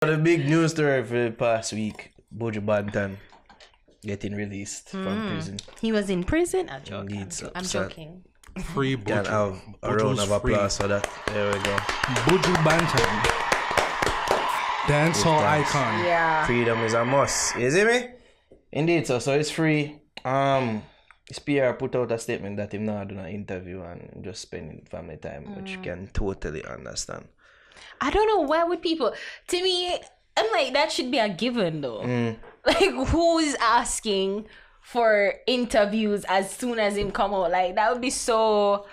The big news story for the past week, Buju Banton getting released from prison. He was in prison? I'm joking. Indeed, so I'm sad. joking. Free Can Buju. have a round of applause for that. There we go. Buju Banton. Dancehall icon. Yeah. Freedom is a must. You see me? Indeed, so it's free. His PR put out a statement that him not doing an interview and just spending family time, which you can totally understand. I don't know why would people. To me, I'm like that should be a given though. Like who is asking for interviews as soon as him come out? Like that would be so.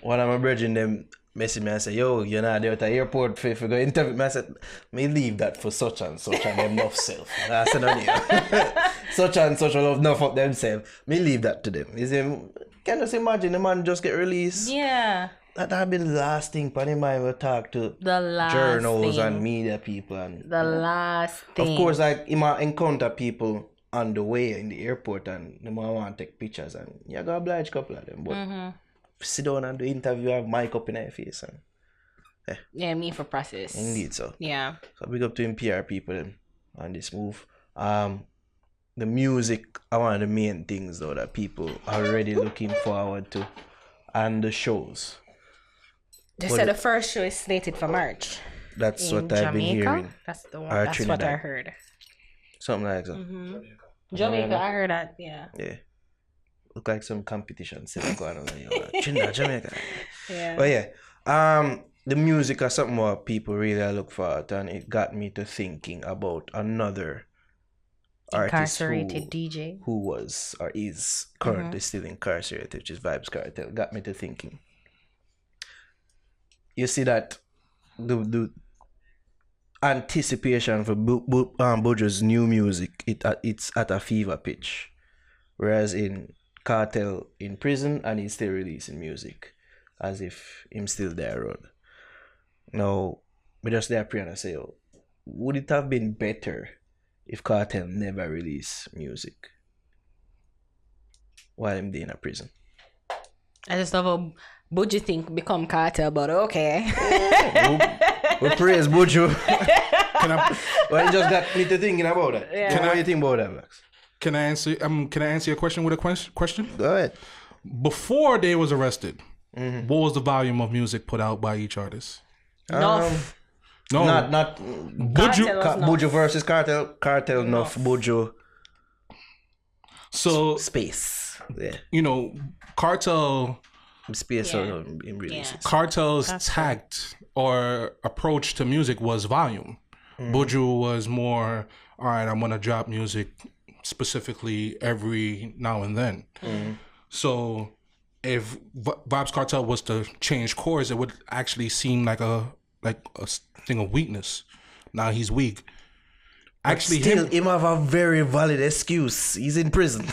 One of my brethren them message me and say, yo, you're not there at the airport for go interview me. I said, me leave that for such and them enough self. And I said, no, such and such will have enough of themselves. Me leave that to them. You see, can you just imagine the man just get released? Yeah. That'd be the last thing for him I will talk to The last journals thing. and media people and The last thing. of course like he might encounter people on the way in the airport and they might want to take pictures and you gotta oblige a couple of them. But sit down and do interview, have mic up in their face and Yeah, me for process. indeed so. Yeah. So big up to him PR people them on this move. The music are one of the main things though that people are already looking forward to, and the shows. They said the first show is slated for March. That's In what I've been Jamaica? hearing. That's the one. Or That's what Trinidad. I heard. Something like that. Jamaica, I heard that. Yeah. Yeah. Look like some competition still going on. Trinidad, Jamaica. Yeah. But yeah. The music is something what people really look for, and it got me to thinking about another artist Incarcerated DJ. who was or is currently still incarcerated, which is Vybz Kartel. Got me to thinking. You see that the anticipation for Buju's new music, it's at a fever pitch, whereas in Kartel in prison and he's still releasing music as if him still there road. Now, we just there praying and say, oh, would it have been better if Kartel never released music while him in a prison? I just love how Buju think become Kartel, but okay. We praise Buju. Can I, Well, you just got me to thinking about that. Yeah. What do you think about that, Max? can I answer your question with a question? Go ahead. Before they was arrested, what was the volume of music put out by each artist? Enough. No, Not Buju. Kartel was enough. Buju versus Kartel. Kartel enough. Buju So space. Yeah, Kartel. space Yeah. in releases. Kartel's tact or approach to music was volume. Buju was more, all right, I'm gonna drop music specifically every now and then. So if Vybz Kartel was to change course, it would actually seem like a thing of weakness. Now he's weak. Actually, Still, him have a very valid excuse. He's in prison.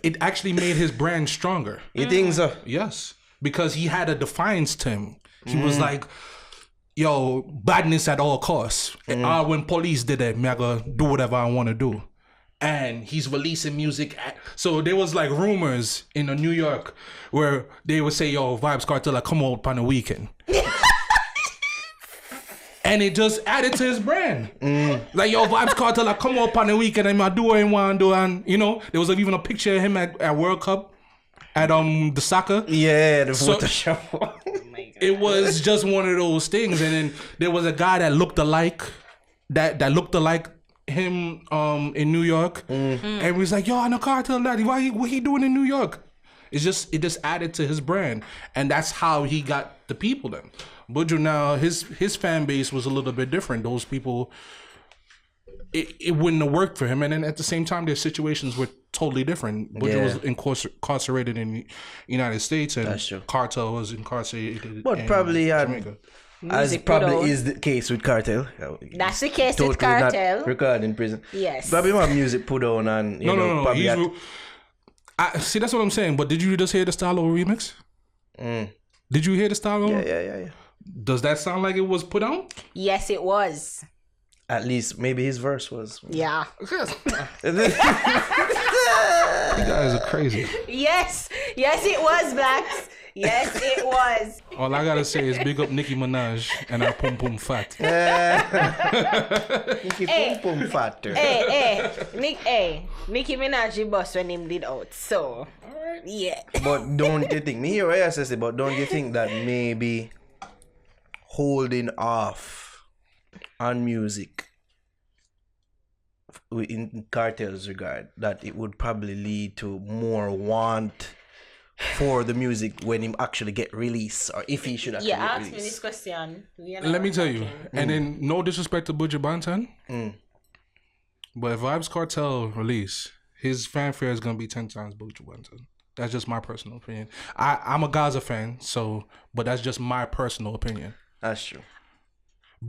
it actually made his brand stronger. You think so? Yes, because he had a defiance to him. He was like, yo, badness at all costs. When police did it, me I gotta do whatever I want to do. And he's releasing music. So there was like rumors in New York where they would say, yo, Vybz Kartel, like, come out on the weekend. And it just added to his brand. Like, yo, Vybz Kartel, like, come up on the weekend and I do what I want to do. And, there was even a picture of him at World Cup at the soccer. Yeah, the Photoshop. It was just one of those things. And then there was a guy that looked alike, that looked alike him in New York. And he was like, yo, I know Kartel that. What he doing in New York? It just added to his brand. And that's how he got the people then. Buju now, his fan base was a little bit different. Those people, it wouldn't have worked for him. And then at the same time, their situations were totally different. Buju was incarcerated in the United States, and Kartel was incarcerated But in probably Jamaica. as probably is the case with Kartel. That's the case with Totally not Kartel. recorded in prison. Yes. Probably my music put on and No. probably See, that's what I'm saying. But did you just hear the Stylo remix? Did you hear the Stylo? Yeah. Does that sound like it was put on? Yes, it was. At least maybe his verse was. Yeah. You guys are crazy. Yes, it was, Blacks. Yes, it was. All I gotta say is big up Nicki Minaj and her pum pum fat. Pum pum fatter. Nicki Minaj boss when him did out. So, yeah. But don't you think, me hear what you say, but don't you think that maybe holding off on music in Cartel's regard, that it would probably lead to more want for the music when him actually get released, or if he should actually get ask released? me this question. Let me tell you, and then no disrespect to Buju Banton, but if Vybz Kartel release, his fanfare is gonna be 10 times Buju Banton. That's just my personal opinion. I'm a Gaza fan, but that's just my personal opinion. That's true.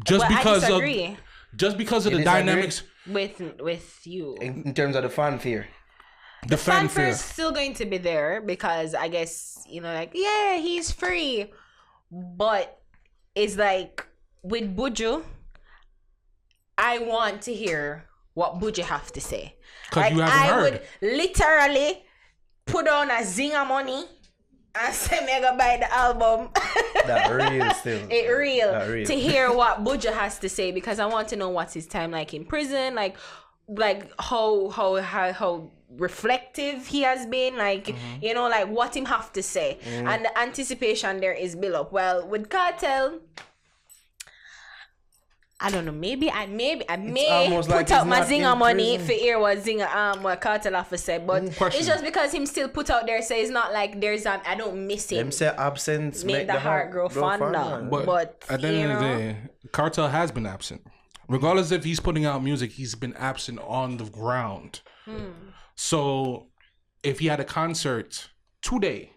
Just I because disagree of the dynamics with you. In terms of the fanfare. The fanfare is still going to be there because I guess, like, yeah, he's free. But it's like with Buju, I want to hear what Buju have to say. Because you haven't heard. I would literally put on a zinger money and say me go buy the album. That real still. It real. That real. To hear what Buju has to say, because I want to know what's his time like in prison, like how reflective he has been, like like what him have to say, and the anticipation there is built up. Well, with Cartel, I don't know. Maybe I may put like out my he's not zinger in money prison. for hear what zinger what Cartel have to say, but Question. it's just because him still put out there. So it's not like there's I don't miss him. Them say absence Make the heart grow fonder. But at the end of the day, Kartel has been absent. Regardless if he's putting out music, he's been absent on the ground. So if he had a concert today,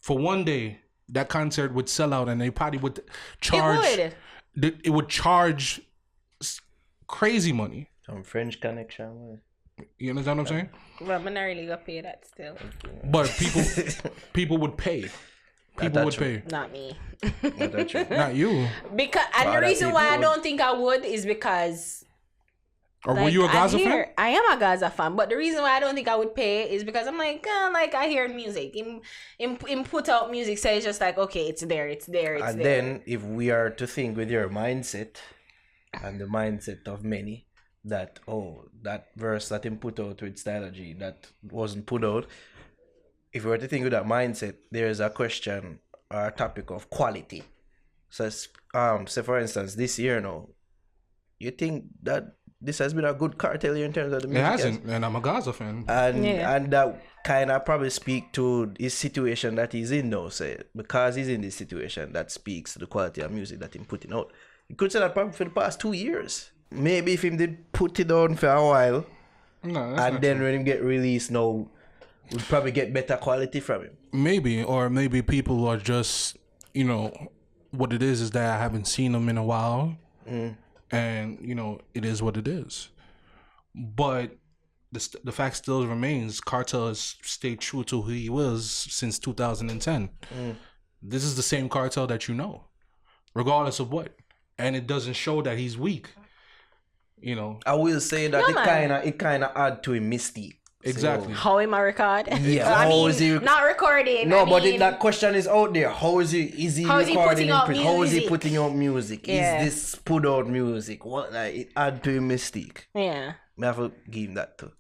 for one day, that concert would sell out and they probably would charge. It would charge crazy money. Some French connection. You understand what I'm saying? Well, I'm not really gonna pay that still. But people would pay. People would pay. Not me. Not you. Because the reason why I don't think I would is because. Or were you a Gaza fan? I am a Gaza fan, but the reason why I don't think I would pay is because I'm like I hear music. Him put out music, so it's just like, okay, it's there. And then if we are to think with your mindset and the mindset of many, that that verse that him put out with Stylogy that wasn't put out, if we were to think with that mindset, there is a question or a topic of quality. So say for instance, this year now, you think that this has been a good Cartel year in terms of the music? It hasn't, and I'm a Gaza fan. And that kind of probably speak to his situation that he's in now. Say, because he's in this situation, that speaks to the quality of music that he's putting out. You could say that probably for the past 2 years. Maybe if him did put it on for a while, and then when him get released now, we'd probably get better quality from him. Maybe, or maybe people are just, what it is that I haven't seen him in a while. And, it is what it is. But the fact still remains, Kartel has stayed true to who he was since 2010. This is the same Kartel that regardless of what. And it doesn't show that he's weak. I will say that it kind of add to a mystique. Exactly. So, how am I record? Yeah. Not recording. No, that question is out there. How is he recording in prison? How is he putting out music? Yeah. Is this put out music? What, like, it add to a mystique. Yeah. I have to give him that too.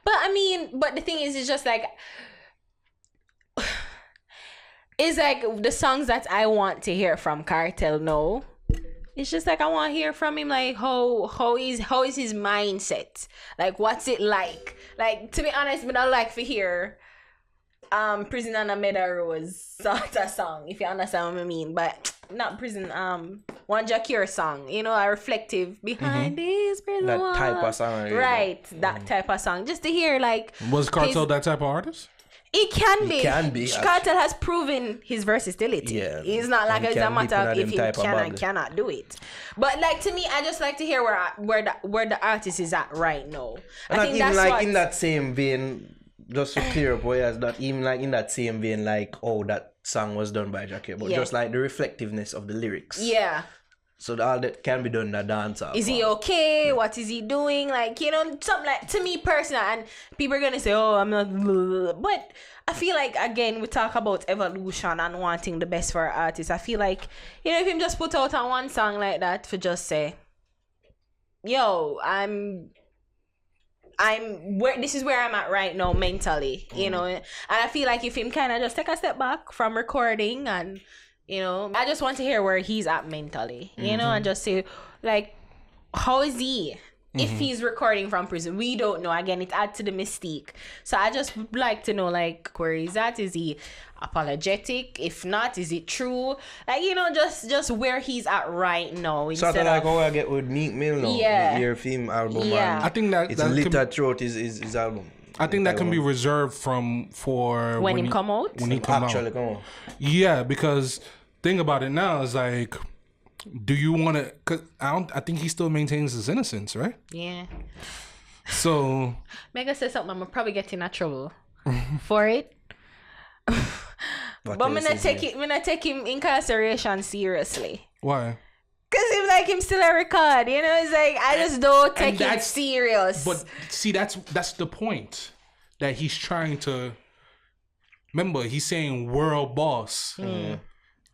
But the thing is, it's just like, it's like the songs that I want to hear from Kartel. No, it's just like I want to hear from him, like how is his mindset, like what's it like. Like, to be honest, but I like to hear Prison and a Meadows sort of song, if you understand what I mean. But not prison, one Jakir song, a reflective behind this prison That wall. type of song. Right, that type of song. Just to hear, like, Was Kartel that type of artist? It can be. Can be. Kartel has proven his versatility. Yeah. It's not like it's a matter of if he can and of cannot do it. But like, to me, I just like to hear where the artist is at right now. And I think even that's like what, in that same vein, just to clear up, not even like in that same vein, like, that song was done by Jackie, but just like the reflectiveness of the lyrics. Yeah. So all that can be done in the dance hall. Is he okay? What is he doing? Like, you know, something like, to me personally, and people are gonna say, oh, I'm not, but I feel like, again, we talk about evolution and wanting the best for our artists. I feel like, you know, if him just put out on one song like that for just say, yo, this is where I'm at right now mentally, you know, and I feel like if him kind of just take a step back from recording, and you know, I just want to hear where he's at mentally, you know, and just say, like, how is he if he's recording from prison? We don't know. Again, it adds to the mystique. So I just would like to know, like, where he's at. Is he apologetic? If not, is it true? Like, you know, just where he's at right now. Sort of like how I get with Meek Mill now. Yeah. Your theme album. Yeah. And I think that it's littered throughout his album. I think that can be reserved for when he come out. When he come Actually, out. come on. Yeah, because thing about it now is like, do you want to? Cause I think he still maintains his innocence, right? Yeah. So Mega says something. I'm gonna probably get in a trouble for it. But I'm gonna take him incarceration seriously. why? Cause him still a record, you know. It's like I just don't take it serious. But see, that's the point that he's trying to. Remember, he's saying world boss.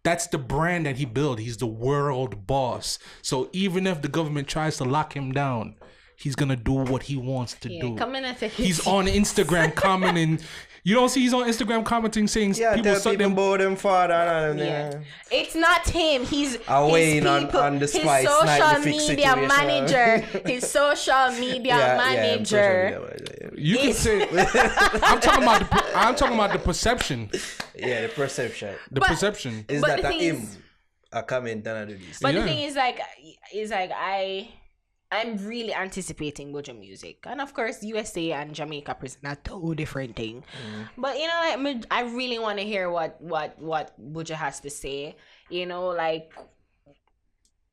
That's the brand that he built. He's the world boss. So even if the government tries to lock him down, he's gonna do what he wants to do. Come in and take it. He's on Instagram commenting. You don't see he's on Instagram commenting saying people tell suck people them. about them father and Yeah. It's not him. He's away his people, on the his spice social fix media situation. manager. His social media manager. You can say I'm talking about the perception. Yeah, the perception. The perception. Is But that the a thing him? is- A comment and I do this. But Yeah. the thing is, like I'm really anticipating Buju music, and of course USA and Jamaica present a two different thing. But you know, like I really want to hear what Buju has to say. You know, like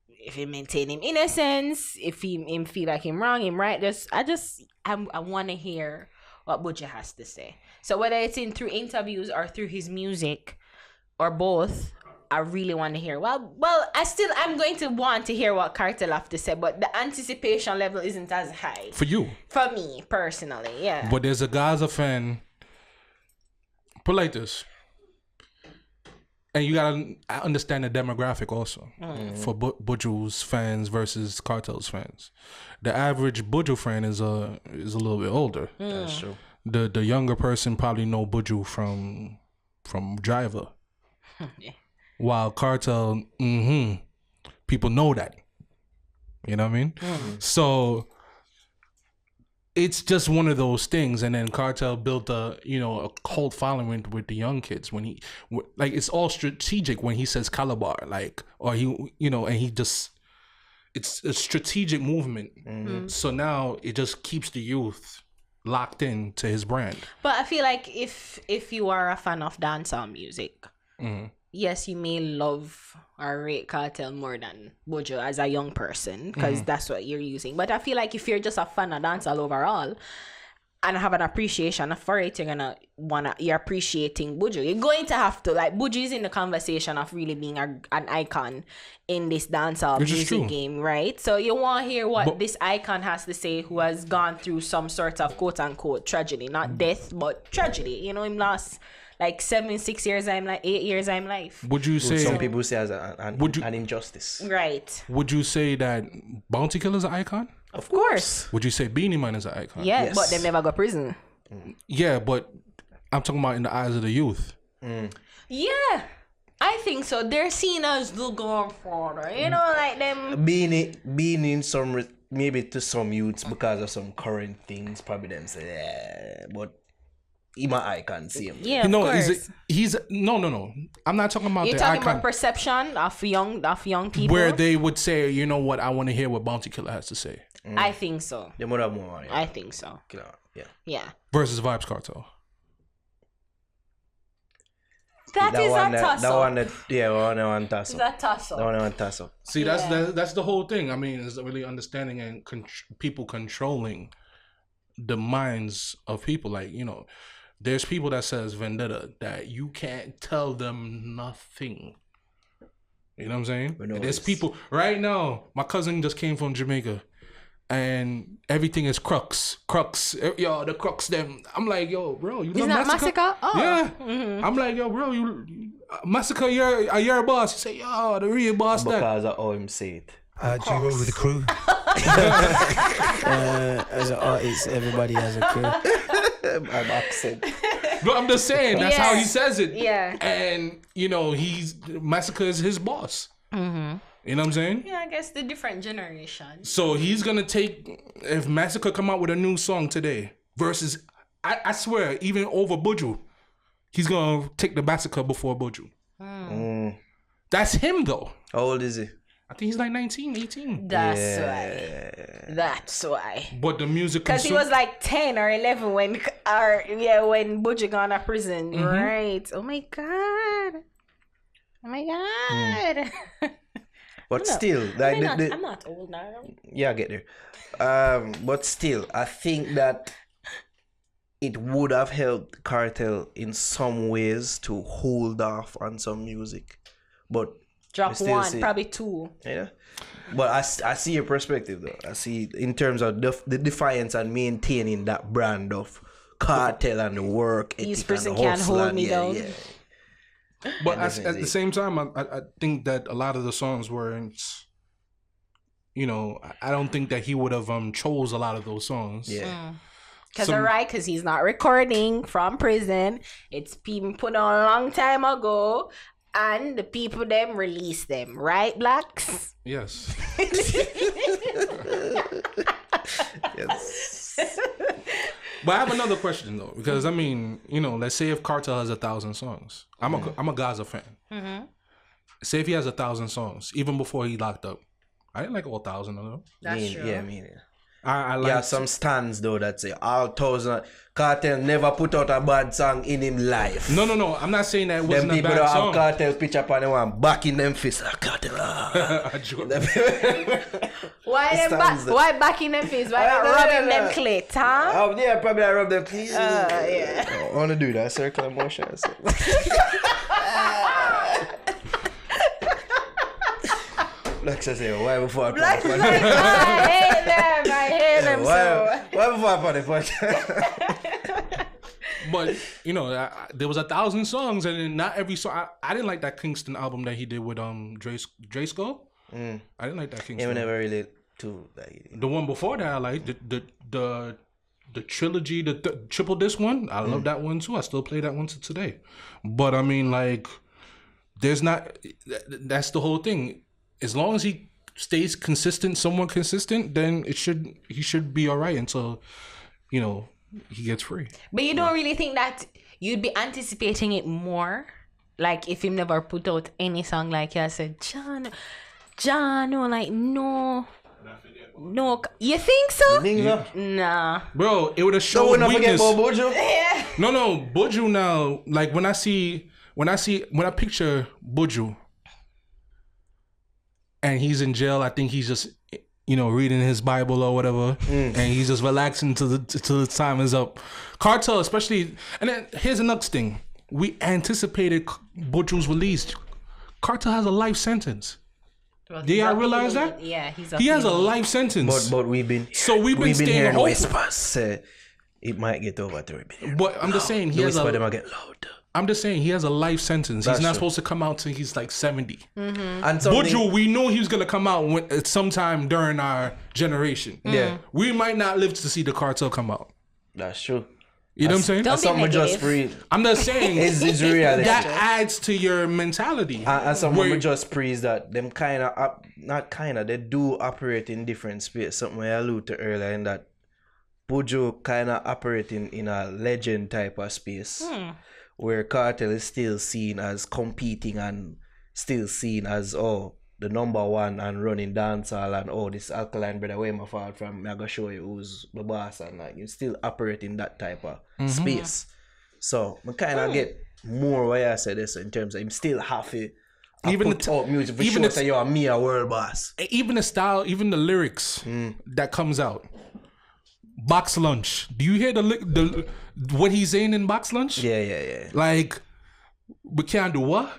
if he maintain him innocence, if him feel like him wrong, him right. I want to hear what Buju has to say. So whether it's through interviews or through his music, or both, I really want to hear. Well, I'm going to want to hear what Kartel have to say, but the anticipation level isn't as high For you. for me personally. Yeah. But there's a Gaza fan. Put like this. And you gotta understand the demographic also for Buju's fans versus Kartel's fans. The average Buju fan is a little bit older. That's true. The younger person probably know Buju from Driver. While Kartel, people know that. You know what I mean? So it's just one of those things. And then Kartel built a cult following with the young kids when he it's all strategic when he says Calabar, it's a strategic movement. So now it just keeps the youth locked in to his brand. But I feel like if you are a fan of dancehall music, yes, you may love or rate Kartel more than Buju as a young person because that's what you're using. But I feel like if you're just a fan of dancehall overall and have an appreciation for it, you're appreciating Buju. You're going to have to, like, Buju is in the conversation of really being an icon in this dancehall music game, right? So you want to hear what this icon has to say, who has gone through some sort of quote unquote tragedy, not death, but tragedy. You know, him lost like 8 years I'm life. Would you say some people say as an injustice? Right. Would you say that Bounty Killer's an icon? Of course. Would you say Beanie Man is an icon? Yeah, Yes. but they never go prison. Yeah, but I'm talking about in the eyes of the youth. Yeah, I think so. They're seen as the godfather. You know, like them. Being in some maybe to some youths because of some current things, probably them say, yeah, but I can't see him. Yeah, of No, course. he's no. I'm not talking about You're the talking icon about perception of young people. where they would say, you know what, I want to hear what Bounty Killer has to say I think so. They would have more. Yeah. I think so. Yeah. Yeah. versus Vybz Kartel. That is a toss That up. one toss It's up. a toss That up. one toss up. See, that's the whole thing. I mean, it's really understanding and people controlling the minds of people. Like, there's people that says vendetta that you can't tell them nothing. You know what I'm saying? We know There's this. people right now. My cousin just came from Jamaica, and everything is crux. Yo, the crux. Them. I'm like, yo, bro, you Isn't love that Massacre? Massacre? Oh. Yeah. I'm like, yo, bro, you Massacre. You're a boss. You say, yo, the real boss. That. Because of how him say it. Do you roll with the crew? As an artist, everybody has a crew. I'm accent. But I'm just saying that's how he says it. Yeah. And you know, Massacre is his boss. Mm-hmm. You know what I'm saying? Yeah, I guess the different generations. So he's gonna take if Massacre come out with a new song today versus I swear even over Buju, he's gonna take the Massacre before Buju. That's him though. How old is he? I think he's like 19, 18. That's why. That's why. But the music Because he was like 10 or 11 when Buju gone to prison. Right. Oh my God. Oh my God. But still, like I'm not old now. yeah, I get there. But still, I think that it would have helped Cartel in some ways to hold off on some music. But Drop I still one, see- probably two. yeah. But I see your perspective though. I see in terms of the defiance and maintaining that brand of Cartel and the work ethic This and person the can't hustle hold and me down. But that's at the it. same time, I think that a lot of the songs weren't. You know, I don't think that he would have chose a lot of those songs. Yeah. Because he's not recording from prison. It's been put on a long time ago. And the people them release them. Right, Blacks? Yes. Yes. But I have another question though, because I mean, you know, let's say if Cartel has 1,000 songs, I'm a Gaza fan. Mm-hmm. Say if he has 1,000 songs, even before he locked up, I didn't like all 1,000 of them. That's true. Yeah, I mean, yeah. I like Yeah, some stands though that say all 1,000 Cartel never put out a bad song in him life. No, I'm not saying that it Them wasn't a people bad that have song. Cartel picture upon them one back in them fist. Cartel. I joke. Why back in them face? Why not rubbing them clit, huh? Oh, yeah, probably I rub them please. Yeah. I want to do that circular motion. So. Like I say, why before I put Blacks it is on- like, I hate them so. Why before I put it on? But you know, there was 1,000 songs, and then not every song. I didn't like that Kingston album that he did with Dre Skull. I didn't like that Kingston. Yeah, we never really to like. The one before that, I liked the trilogy, the triple disc one. I love that one too. I still play that one to today. But I mean, like, there's not. That's the whole thing. As long as he stays consistent, somewhat consistent, then he should be all right until, you know, he gets free. But you don't really think that you'd be anticipating it more? Like if he never put out any song like you said, John, or like, no. You think so? Nah. Bro, it would have So shown we not forget weakness. about Buju. No, Buju now. Like when I picture Buju, and he's in jail, I think he's just, you know, reading his Bible or whatever, and he's just relaxing till the time is up. Cartel, especially, and then here's another thing: we anticipated Buju's release. Cartel has a life sentence. Do y'all realize that? Yeah, He has a life sentence. But we've been staying hearing hopeful. whispers. It might get over 3 billion. But I'm just saying The whisper them get louder. I'm just saying he has a life sentence. That's he's not true. supposed to come out till he's like 70. And something, Buju, we know he was gonna come out at sometime during our generation. yeah, We might not live to see the Cartel come out. that's true. You know what I'm saying? Don't And be something just negative. free. I'm just saying It's reality. that adds to your mentality. And some Where- people just praise that them they do operate in different space. Something I alluded to earlier in that Buju kind of operating in a legend type of space where Cartel is still seen as competing and still seen as the number one and running dancehall and this alkaline brother where my fall from, I gotta show you who's the boss, and like you still operate in that type of space. So I kind of get more what I said this in terms of him still happy. Even Put out music for even sure the- say you're me a world boss. Even the style, even the lyrics that comes out. Box lunch. Do you hear the what he's saying in box lunch? Yeah. Like, we can't do what?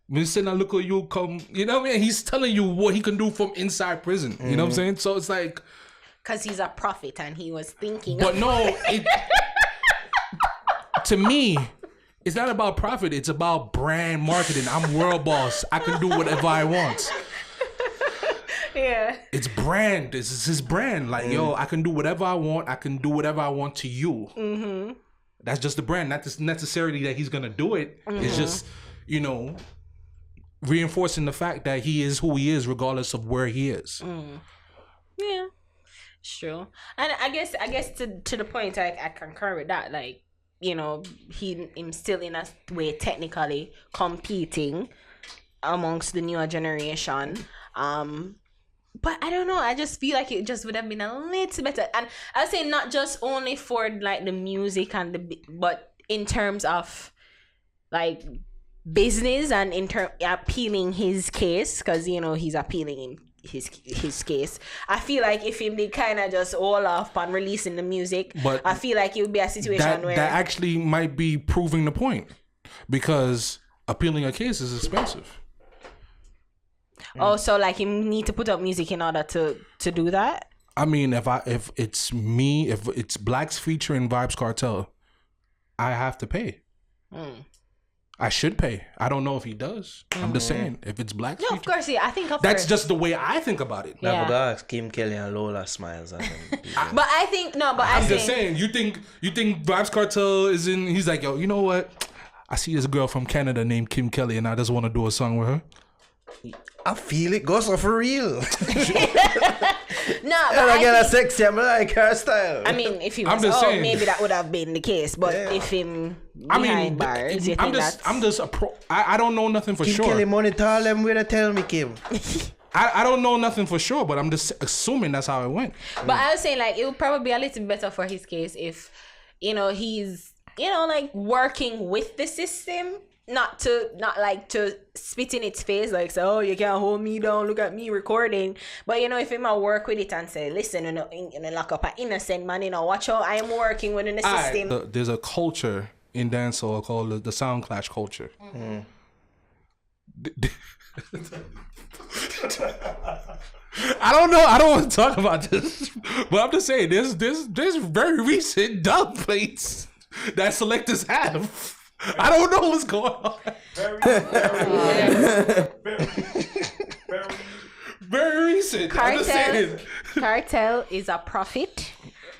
Listen, look at you come. You know what I mean? He's telling you what he can do from inside prison. You know what I'm saying? So it's like, because he's a prophet and he was thinking. but no, to me, it's not about profit. It's about brand marketing. I'm world boss. I can do whatever I want. Yeah. It's brand. This is his brand. Like, yo, I can do whatever I want. I can do whatever I want to you. Mm-hmm. That's just the brand. Not necessarily that he's gonna do it. Mm-hmm. It's just, you know, reinforcing the fact that he is who he is, regardless of where he is. Yeah, sure. And I guess to the point, I concur with that. Like, you know, him still in a way technically competing amongst the newer generation. But I don't know. I just feel like it just would have been a little better. And I would say not just only for like the music but in terms of like business and in appealing his case, because you know he's appealing his case. I feel like if him did kind of just all off on releasing the music, but I feel like it would be a situation where that actually might be proving the point, because appealing a case is expensive. Oh, so like you need to put up music in order to do that? I mean, if it's Blacks featuring Vybz Kartel, I have to pay. I should pay. I don't know if he does. I'm just saying, if it's Blacks no, of course, yeah. I think that's just the way I think about it. Yeah. Now, Kim Kelly and Lola smiles at him. But I think I'm just saying. You think Vybz Kartel is in? He's like, yo, you know what? I see this girl from Canada named Kim Kelly, and I just want to do a song with her. I feel it goes off for real. No, but I get a sexy, I'm like hairstyle. I mean, if he was, saying, maybe that would have been the case. But if him behind bars, you think that's... I'm just a pro. I don't know nothing for Kim sure. Kelly money, tell them where to tell me, Kim. I don't know nothing for sure, but I'm just assuming that's how it went. But I was saying, like, it would probably be a little better for his case if, you know, he's, you know, like working with the system. Not to spit in its face, like, say, oh, you can't hold me down, look at me recording. But, you know, if him work with it and say, listen, you know, lock up an innocent man, you know, watch how I am working within the system. There's a culture in dancehall called the sound clash culture. I don't know. I don't want to talk about this, but I'm just saying there's very recent dub plates that selectors have. I don't know what's going on. Very recent. Kartel is a prophet.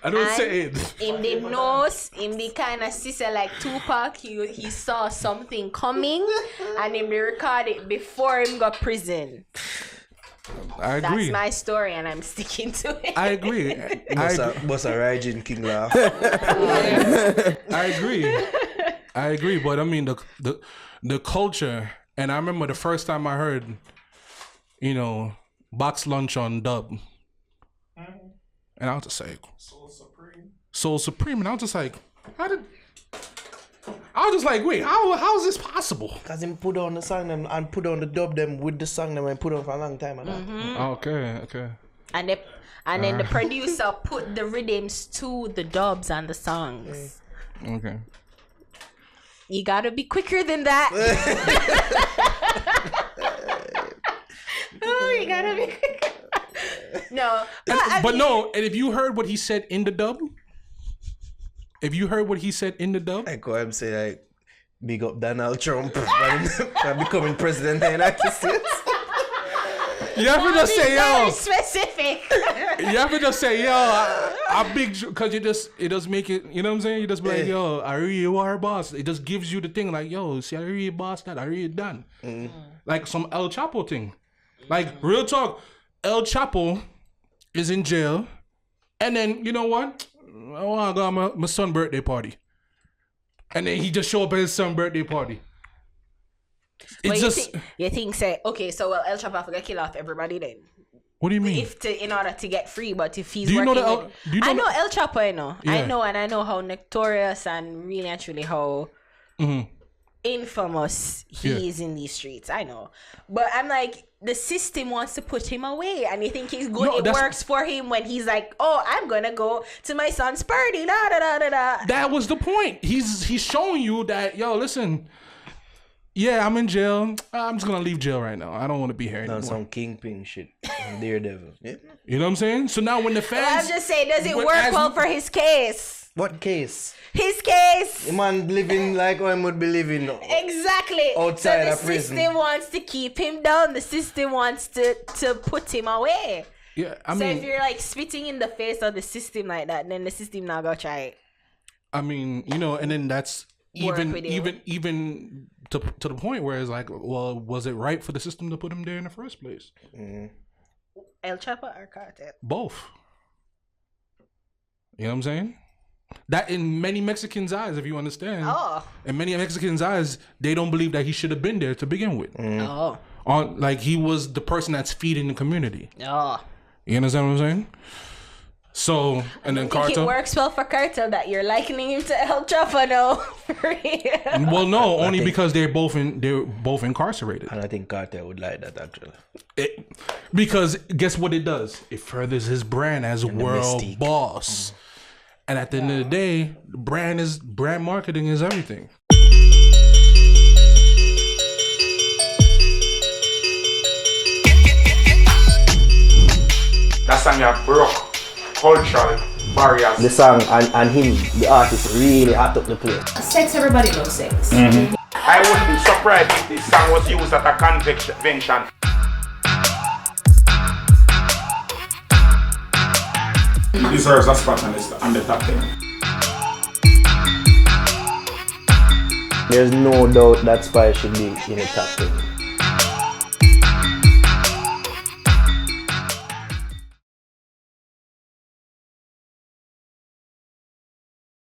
I don't say it. In the nose, in the kind of sister like Tupac, he saw something coming and him record it before him got prison. I agree. That's my story and I'm sticking to it. I agree. What's a Raging King laugh? I agree, but I mean the culture, and I remember the first time I heard, you know, box lunch on dub, and I was just like, Soul Supreme, and I was just like, wait, how is this possible? Cause him put on the song them and put on the dub them with the song them and put on for a long time. Okay. And then the producer put the rhythms to the dubs and the songs. Okay. You gotta be quicker than that. Oh, you gotta be quicker. No. But no, and if you heard what he said in the dub, I go him say like, big up Donald Trump for becoming president of the United States. You ever just say, yo, specific. You ever just say, yo, I'm big, because it does make it, you know what I'm saying? You just be like, yo, I really you are boss. It just gives you the thing like, yo, see, I really boss that, I really done. Like some El Chapo thing. Like, real talk, El Chapo is in jail, and then, you know what? I want to go to my son's birthday party. And then he just show up at his son's birthday party. You think say, okay, so El Chapo have to kill off everybody then? What do you mean? In order to get free, but if he's working I know El Chapo, I know. Yeah. I know how notorious and really and truly how infamous he is in these streets. I know. But I'm like, the system wants to put him away, and you think he's good. No, it works for him when he's like, oh, I'm gonna go to my son's party. Da, da, da, da, da. That was the point. He's showing you that, yo, listen, yeah, I'm in jail. I'm just gonna leave jail right now. I don't want to be here anymore. Done some kingpin shit. Daredevil. Yeah. You know what I'm saying? So now when the fans, I'm just saying, does it when- work as- well for his case? What case? His case. The man living like I would be living. Exactly. Outside so of the prison. system wants to keep him down. The system wants to put him away. Yeah, I So mean, if you're like spitting in the face of the system like that, then the system not gonna try it. I mean, you know, and then that's Work even with you. even to the point where it's like, well, was it right for the system to put him there in the first place? El Chapo or Cartel? Both. You know what I'm saying? That in many Mexicans' eyes, if you understand, Oh. in many Mexicans' eyes, they don't believe that he should have been there to begin with. Oh. On like he was the person that's feeding the community. Oh. You understand what I'm saying? So and then I think Cartel. it works well for Cartel that you're likening him to El Chapo now. For real. Well, no, only because they're both incarcerated. And I think Cartel would like that actually. Because guess what it does? It furthers his brand as world mystique. boss. And at the end of the day, brand marketing is everything. That song you broke cultural barriers. The song and him, the artist, really hot up the place. Sex, everybody loves sex. I wouldn't be surprised if this song was used at a convention. It deserves a spot on the top 10. There's no doubt that Spy should be in the top 10.